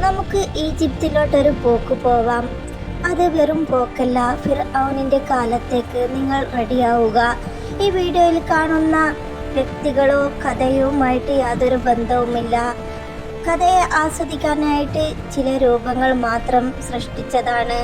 നമുക്ക് ഈജിപ്തിലോട്ടൊരു പോക്ക് പോവാം. അത് വെറും പോക്കല്ല, ഫിർഔനിൻ്റെ കാലത്തേക്ക് നിങ്ങൾ റെഡിയാവുക. ഈ വീഡിയോയിൽ കാണുന്ന വ്യക്തികളോ കഥയുമായിട്ട് യാതൊരു ബന്ധവുമില്ല. കഥയെ ആസ്വദിക്കാനായിട്ട് ചില രൂപങ്ങൾ മാത്രം സൃഷ്ടിച്ചതാണ്.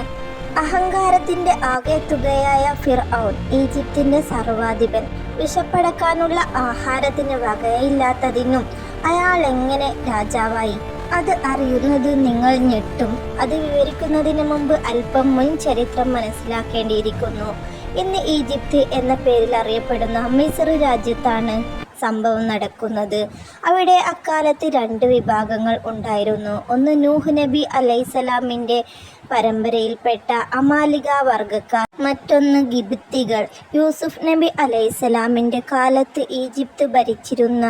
അഹങ്കാരത്തിൻ്റെ ആകെത്തുകയായ ഫിർഔൻ, ഈജിപ്തിൻ്റെ സർവാധിപൻ, വിശപ്പടക്കാനുള്ള ആഹാരത്തിന് വകയില്ലാത്തതിനും അയാൾ എങ്ങനെ രാജാവായി? അത് അറിയുന്നത് നിങ്ങൾ ഞെട്ടും. അത് വിവരിക്കുന്നതിന് മുമ്പ് അല്പം മുൻ ചരിത്രം മനസ്സിലാക്കേണ്ടിയിരിക്കുന്നു. ഇന്ന് ഈജിപ്ത് എന്ന പേരിൽ അറിയപ്പെടുന്ന മിസ്ർ രാജ്യത്താണ് സംഭവം നടക്കുന്നത്. അവിടെ അക്കാലത്ത് 2 വിഭാഗങ്ങൾ ഉണ്ടായിരുന്നു. ഒന്ന് നൂഹ് നബി അലൈഹിസ്സലാമിൻ്റെ പരമ്പരയിൽപ്പെട്ട അമാലിക വർഗക്കാർ, മറ്റൊന്ന് ഗിബ്തികൾ. യൂസുഫ് നബി അലൈഹിസ്സലാമിൻ്റെ കാലത്ത് ഈജിപ്ത് ഭരിച്ചിരുന്ന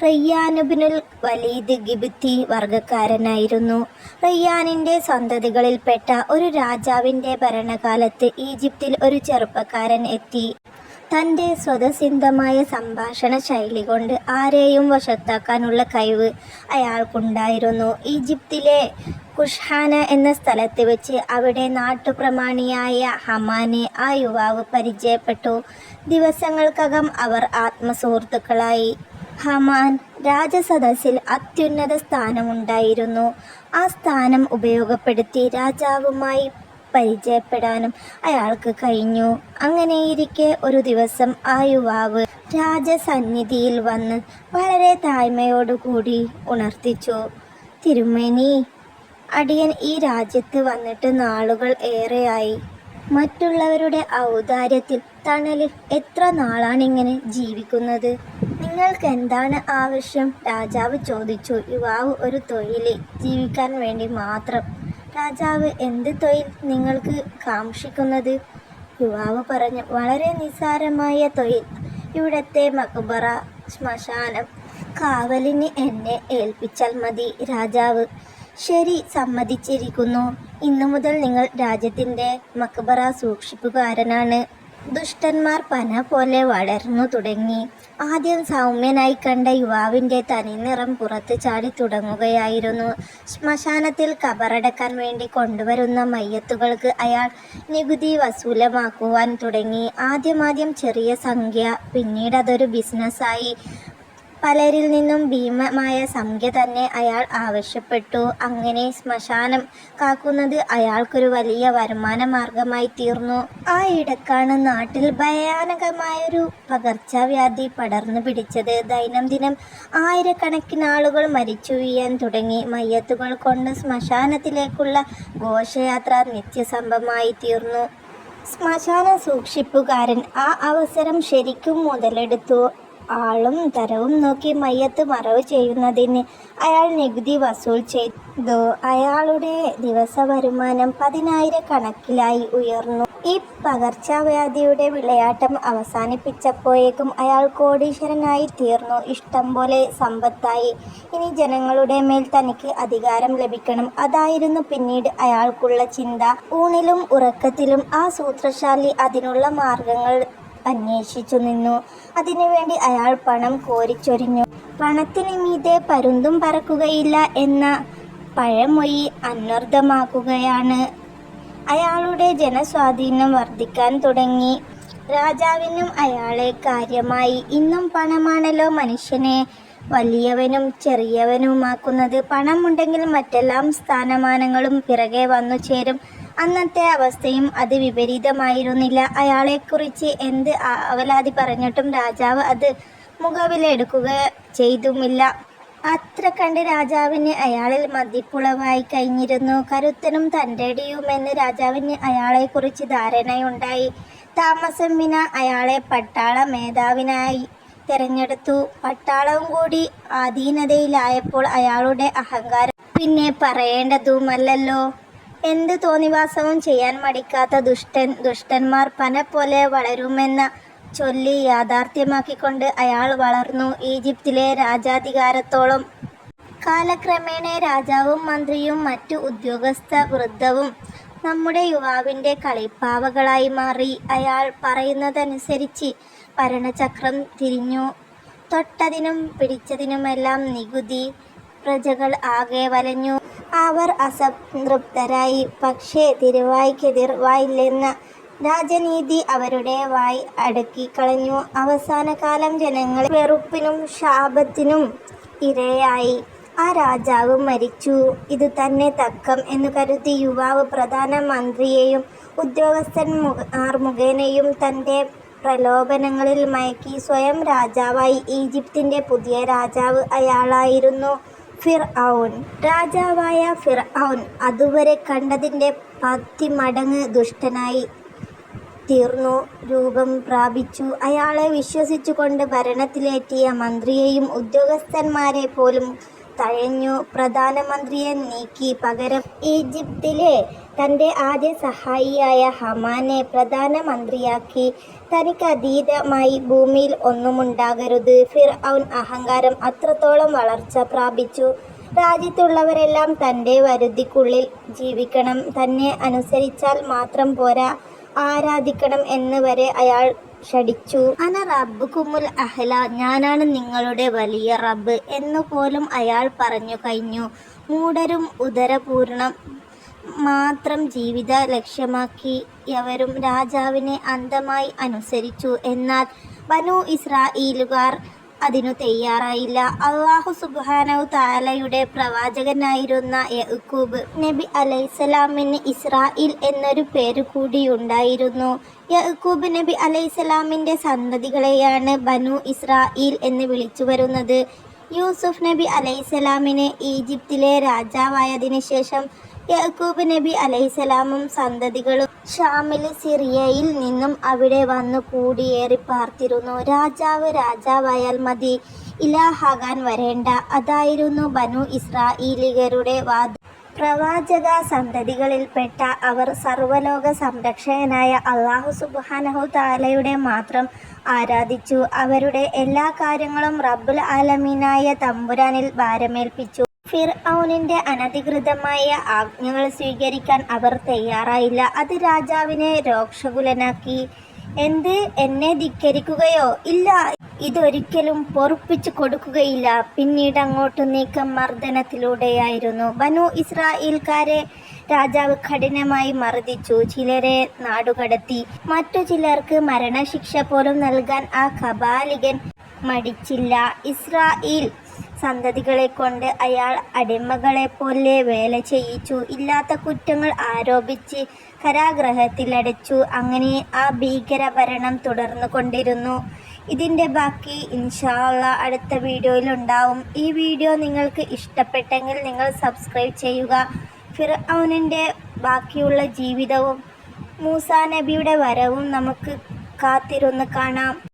റയ്യാനുബ്നുൽ വലീദ് ഗിബ്തി വർഗക്കാരനായിരുന്നു. റയ്യാനിൻ്റെ സന്തതികളിൽപ്പെട്ട ഒരു രാജാവിൻ്റെ ഭരണകാലത്ത് ഈജിപ്തിൽ ഒരു ചെറുപ്പക്കാരൻ എത്തി. തൻ്റെ സ്വതസിദ്ധമായ സംഭാഷണ ശൈലി കൊണ്ട് ആരെയും വശത്താക്കാനുള്ള കഴിവ് അയാൾക്കുണ്ടായിരുന്നു. ഈജിപ്തിലെ കുഷ്ഹാന എന്ന സ്ഥലത്ത് വെച്ച് അവിടെ നാട്ടുപ്രമാണിയായ ഹമാനെ ആ യുവാവ് പരിചയപ്പെട്ടു. ദിവസങ്ങൾക്കകം അവർ ആത്മസുഹൃത്തുക്കളായി. ഹമാൻ രാജസദസ്സിൽ അത്യുന്നത സ്ഥാനമുണ്ടായിരുന്നു. ആ സ്ഥാനം ഉപയോഗപ്പെടുത്തി രാജാവുമായി പരിചയപ്പെടാനും അയാൾക്ക് കഴിഞ്ഞു. അങ്ങനെയിരിക്കെ ഒരു ദിവസം ആ യുവാവ് രാജസന്നിധിയിൽ വന്ന് വളരെ താഴ്മയോടുകൂടി ഉണർത്തിച്ചു, തിരുമേനി, അടിയൻ ഈ രാജ്യത്ത് വന്നിട്ട് നാളുകൾ ഏറെയായി. മറ്റുള്ളവരുടെ ഔദാര്യത്തിൽ തണലിൽ എത്ര നാളാണിങ്ങനെ ജീവിക്കുന്നത്? നിങ്ങൾക്ക് എന്താണ് ആവശ്യം? രാജാവ് ചോദിച്ചു. യുവാവ് ഒരു തൊഴിൽ, ജീവിക്കാൻ വേണ്ടി മാത്രം. രാജാവ്, എന്ത് തൊഴിൽ നിങ്ങൾക്ക് കാക്ഷിക്കുന്നത്? യുവാവ് പറഞ്ഞു, വളരെ നിസ്സാരമായ തൊഴിൽ. ഇവിടത്തെ മക്ബറ, ശ്മശാനം കാവലിന് എന്നെ ഏൽപ്പിച്ചാൽ മതി. രാജാവ്, ശരി, സമ്മതിച്ചിരിക്കുന്നു. ഇന്നു മുതൽ നിങ്ങൾ രാജ്യത്തിൻ്റെ മക്ബറ സൂക്ഷിപ്പുകാരനാണ്. ദുഷ്ടന്മാർ പന പോലെ വളർന്നു തുടങ്ങി. ആദ്യം സൗമ്യനായി കണ്ട യുവാവിൻ്റെ തനിനിറം പുറത്ത് ചാടി തുടങ്ങുകയായിരുന്നു. ശ്മശാനത്തിൽ കബറടക്കാൻ വേണ്ടി കൊണ്ടുവരുന്ന മയ്യത്തുകൾക്ക് അയാൾ നികുതി വസൂലമാക്കുവാൻ തുടങ്ങി. ആദ്യം ചെറിയ സംഖ്യ, പിന്നീട് അതൊരു ബിസിനസ്സായി. പലരിൽ നിന്നും ഭീമമായ സംഖ്യ തന്നെ അയാൾ ആവശ്യപ്പെട്ടു. അങ്ങനെ ശ്മശാനം കാക്കുന്നത് അയാൾക്കൊരു വലിയ വരുമാന മാർഗമായി തീർന്നു. ആ ഇടക്കാണ് നാട്ടിൽ ഭയാനകമായൊരു പകർച്ചവ്യാധി പടർന്നു പിടിച്ചത്. ദൈനംദിനം ആയിരക്കണക്കിന് ആളുകൾ മരിച്ചു വീഴാൻ തുടങ്ങി. മയ്യത്തുകൾ കൊണ്ട് ശ്മശാനത്തിലേക്കുള്ള ഘോഷയാത്ര നിത്യസംഭവമായി തീർന്നു. ശ്മശാന സൂക്ഷിപ്പുകാരൻ ആ അവസരം ശരിക്കും മുതലെടുത്തു. ആളും തരവും നോക്കി മയ്യത്ത് മറവ് ചെയ്യുന്നതിന് അയാൾ നികുതി വസൂൽ ചെയ്തു. അയാളുടെ ദിവസ വരുമാനം 10,000 കണക്കിലായി ഉയർന്നു. ഈ പകർച്ചവ്യാധിയുടെ വിളയാട്ടം അവസാനിപ്പിച്ചപ്പോഴേക്കും അയാൾ കോടീശ്വരനായി തീർന്നു. ഇഷ്ടം പോലെ സമ്പത്തായി. ഇനി ജനങ്ങളുടെ മേൽ തനിക്ക് അധികാരം ലഭിക്കണം. അതായിരുന്നു പിന്നീട് അയാൾക്കുള്ള ചിന്ത. ഊണിലും ഉറക്കത്തിലും ആ സൂത്രശാലി അതിനുള്ള മാർഗങ്ങൾ അന്വേഷിച്ചു നിന്നു. അതിനുവേണ്ടി അയാൾ പണം കോരിച്ചൊരിഞ്ഞു. പണത്തിന് മീതെ പരുന്തും പറക്കുകയില്ല എന്ന പഴമൊഴി അന്വർത്ഥമാക്കുകയാണ്. അയാളുടെ ജനസ്വാധീനം വർദ്ധിക്കാൻ തുടങ്ങി. രാജാവിനും അയാളെ കാര്യമായി. ഇന്നും പണമാണല്ലോ മനുഷ്യനെ വലിയവനും ചെറിയവനുമാക്കുന്നത്. പണമുണ്ടെങ്കിൽ മറ്റെല്ലാം സ്ഥാനമാനങ്ങളും പിറകെ വന്നു ചേരും. അന്നത്തെ അവസ്ഥയും അത് വിപരീതമായിരുന്നില്ല. അയാളെക്കുറിച്ച് എന്ത് അവലാതി പറഞ്ഞിട്ടും രാജാവ് അത് മുഖവിലെടുക്കുക ചെയ്തുമില്ല. അത്ര കണ്ട് രാജാവിന് അയാളിൽ മതിപ്പുളവായി കഴിഞ്ഞിരുന്നു. കരുത്തനും തൻ്റെടിയുമെന്ന് രാജാവിന് അയാളെക്കുറിച്ച് ധാരണയുണ്ടായി. താമസം വിന അയാളെ പട്ടാള മേധാവിനായി തിരഞ്ഞെടുത്തു. പട്ടാളവും കൂടി അധീനതയിലായപ്പോൾ അയാളുടെ അഹങ്കാരം പിന്നെ പറയേണ്ടതുമല്ലല്ലോ. എന്ത് തോന്നിവാസവും ചെയ്യാൻ മടിക്കാത്ത ദുഷ്ടന്മാർ പന പോലെ വളരുമെന്ന ചൊല്ലി യാഥാർത്ഥ്യമാക്കിക്കൊണ്ട് അയാൾ വളർന്നു ഈജിപ്തിലെ രാജാധികാരത്തോളം. കാലക്രമേണ രാജാവും മന്ത്രിയും മറ്റു ഉദ്യോഗസ്ഥ വൃന്ദവും നമ്മുടെ യുവാവിൻ്റെ കളിപ്പാവകളായി മാറി. അയാൾ പറയുന്നതനുസരിച്ച് ഭരണചക്രം തിരിഞ്ഞു. തൊട്ടതിനും പിടിച്ചതിനുമെല്ലാം നികുതി. പ്രജകൾ ആകെ വലഞ്ഞു. അവർ അസംതൃപ്തരായി. പക്ഷേ തിരുവായ്ക്കെതിർ വായില്ലെന്ന രാജനീതി അവരുടെ വായ് അടക്കിക്കളഞ്ഞു. അവസാനകാലം ജനങ്ങൾ വെറുപ്പിനും ശാപത്തിനും ഇരയായി. ആ രാജാവ് മരിച്ചു. ഇതു തന്നെ തക്കം എന്നു കരുതി യുവാവ് പ്രധാനമന്ത്രിയെയും ഉദ്യോഗസ്ഥന്മാർ മുഖേനയും തൻ്റെ പ്രലോഭനങ്ങളിൽ മയക്കി സ്വയം രാജാവായി. ഈജിപ്തിൻ്റെ പുതിയ രാജാവ് അയാളായിരുന്നു ഫിർഔൻ. രാജാവായ ഫിർഔൻ അതുവരെ കണ്ടതിൻ്റെ 10 മടങ്ങ് ദുഷ്ടനായി തീർന്നു. രൂപം പ്രാപിച്ചു. അയാളെ വിശ്വസിച്ചുകൊണ്ട് ഭരണത്തിലേറ്റിയ മന്ത്രിയെയും ഉദ്യോഗസ്ഥന്മാരെ പോലും തഴഞ്ഞു. പ്രധാനമന്ത്രിയെ നീക്കി പകരം ഈജിപ്തിലെ തൻ്റെ ആദ്യ സഹായിയായ ഹമാനെ പ്രധാനമന്ത്രിയാക്കി. തനിക്കതീതമായി ഭൂമിയിൽ ഒന്നുമുണ്ടാകരുത്. ഫിർഔൻ അഹങ്കാരം അത്രത്തോളം വളർച്ച പ്രാപിച്ചു. രാജ്യത്തുള്ളവരെല്ലാം തൻ്റെ വരുതിക്കുള്ളിൽ ജീവിക്കണം, തന്നെ അനുസരിച്ചാൽ മാത്രം പോരാ, ആരാധിക്കണം എന്ന് വരെ അയാൾ ശഠിച്ചു. അന റബ്ബുകുമുൽ അഹ്ല, ഞാനാണ് നിങ്ങളുടെ വലിയ റബ്ബ് എന്നുപോലും അയാൾ പറഞ്ഞു കഴിഞ്ഞു. മൂഢരും ഉദരപൂർണം മാത്രം ജീവിത ലക്ഷ്യമാക്കിയവരും രാജാവിനെ അന്ധമായി അനുസരിച്ചു. എന്നാൽ ബനൂ ഇസ്രാഈലുകാർ അതിനു തയ്യാറായില്ല. അല്ലാഹു സുബ്ഹാനഹു തആലയുടെ പ്രവാചകനായിരുന്ന യഅ്കൂബ് നബി അലൈഹിസ്സലാമിന് ഇസ്രായേൽ എന്നൊരു പേര് കൂടിയുണ്ടായിരുന്നു. യഅ്കൂബ് നബി അലൈഹിസ്സലാമിൻ്റെ സന്തതികളെയാണ് ബനൂ ഇസ്രായേൽ എന്ന് വിളിച്ചു വരുന്നത്. യൂസുഫ് നബി അലൈഹിസ്സലാമിന് ഈജിപ്തിലെ രാജാവായതിനു ശേഷം യഅ്കൂബ് നബി അലൈഹിസ്സലാമും സന്തതികളും ഷാമിലെ സിറിയയിൽ നിന്നും അവിടെ വന്നു കുടിയേറി പാർത്തിരുന്നു. രാജാവ് രാജാവായാൽ മതി, ഇലാഹാകാൻ വരേണ്ട, അതായിരുന്നു ബനൂ ഇസ്രായേലിയരുടെ വാദം. പ്രവാചക സന്തതികളിൽപ്പെട്ട അവർ സർവ്വലോക സംരക്ഷകനായ അല്ലാഹു സുബ്ഹാനഹു തആലയുടെ മാത്രം ആരാധിച്ചു. അവരുടെ എല്ലാ കാര്യങ്ങളും റബ്ബുൽ ആലമീനായ തമ്പുരാനിൽ ഭാരമേൽപ്പിച്ചു. ഫിർഔനിൻ്റെ അനധികൃതമായ ആജ്ഞകൾ സ്വീകരിക്കാൻ അവർ തയ്യാറായില്ല. അത് രാജാവിനെ രോഷകുലനാക്കി. എന്ത്, എന്നെ ധിക്കരിക്കുകയോ? ഇല്ല, ഇതൊരിക്കലും പൊറുപ്പിച്ചു കൊടുക്കുകയില്ല. പിന്നീട് അങ്ങോട്ട് നീക്കം മർദ്ദനത്തിലൂടെയായിരുന്നു. ബനൂ ഇസ്രായേൽക്കാരെ രാജാവ് കഠിനമായി മർദ്ദിച്ചു. ചിലരെ നാടുകടത്തി. മറ്റു ചിലർക്ക് മരണശിക്ഷ പോലും നൽകാൻ ആ കബാലികൻ മടിച്ചില്ല. ഇസ്രായേൽ സന്തതികളെ കൊണ്ട് അയാൾ അടിമകളെപ്പോലെ വേല ചെയ്യിച്ചു. ഇല്ലാത്ത കുറ്റങ്ങൾ ആരോപിച്ച് കാരാഗൃഹത്തിലടച്ചു. അങ്ങനെ ആ ഭീകരഭരണം തുടർന്നു കൊണ്ടിരുന്നു. ഇതിൻ്റെ ബാക്കി ഇൻഷാ അല്ലാഹ് അടുത്ത വീഡിയോയിൽ ഉണ്ടാവും. ഈ വീഡിയോ നിങ്ങൾക്ക് ഇഷ്ടപ്പെട്ടെങ്കിൽ നിങ്ങൾ സബ്സ്ക്രൈബ് ചെയ്യുക. ഫിർഔനിൻ്റെ ബാക്കിയുള്ള ജീവിതവും മൂസാ നബിയുടെ വരവും നമുക്ക് കാത്തിരുന്ന് കാണാം.